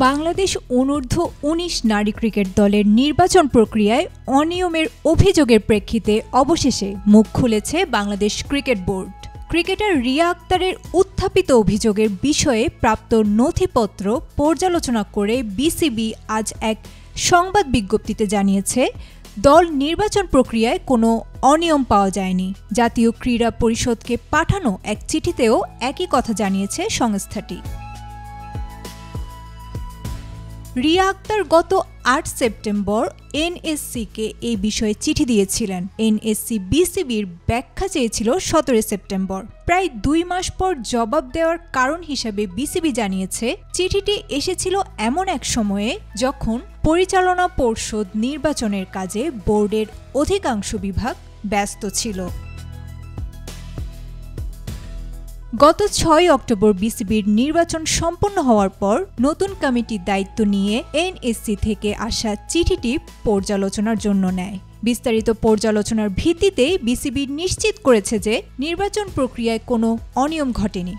বাংলাদেশ অনূর্ধ্ব ১৯ নারী ক্রিকেট দলের নির্বাচন প্রক্রিয়ায় অনিয়মের অভিযোগের প্রেক্ষিতে অবশেষে মুখ খুলেছে Bangladesh cricket board. Cricketer Riya আক্তারের উত্থাপিত অভিযোগের বিষয়ে প্রাপ্ত নথিপত্র পর্যালোচনা করে বিসিবি আজ এক সংবাদ বিজ্ঞপ্তিতে জানিয়েছে, দল নির্বাচন প্রক্রিয়ায় কোনো অনিয়ম পাওয়া যায়নি। জাতীয় ক্রীড়া পরিষদকে পাঠানো এক চিঠিতেও একই কথা জানিয়েছে সংস্থাটি। রিয়া আক্তার গত ৮ সেপ্টেম্বর এনএসসিকে এই বিষয়ে চিঠি দিয়েছিলেন। এনএসসি বিসিবির ব্যাখ্যা চেয়েছিল ১৭ সেপ্টেম্বর। প্রায় ২ মাস পর জবাব দেওয়ার কারণ হিসেবে বিসিবি জানিয়েছে, চিঠিটি এসেছিল এমন এক সময়ে যখন পরিচালনা পর্ষদ নির্বাচনের কাজে বোর্ডের অধিকাংশ বিভাগ ব্যস্ত ছিল। গত ৬ অক্টোবর বিসিবির নির্বাচন সম্পন্ন হওয়ার পর নতুন কমিটির দায়িত্ব নিয়ে এনএসসি থেকে আসা চিঠিটি পর্যালোচনার জন্য নেয়। বিস্তারিত পর্যালোচনার ভিত্তিতে বিসিবি নিশ্চিত করেছে যে নির্বাচন প্রক্রিয়ায় কোনো অনিয়ম ঘটেনি।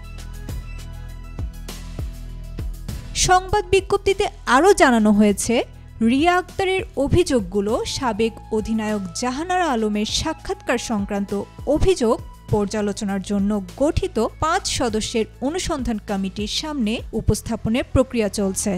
সংবাদ বিজ্ঞপ্তিতে আরও জানানো হয়েছে, রিয়া আক্তারের অভিযোগগুলো সাবেক অধিনায়ক জাহানারা আলমের সাক্ষাৎকার সংক্রান্ত অভিযোগ পর্যালোচনার জন্য গঠিত ৫ সদস্যের অনুসন্ধান কমিটির সামনে উপস্থাপনের প্রক্রিয়া চলছে।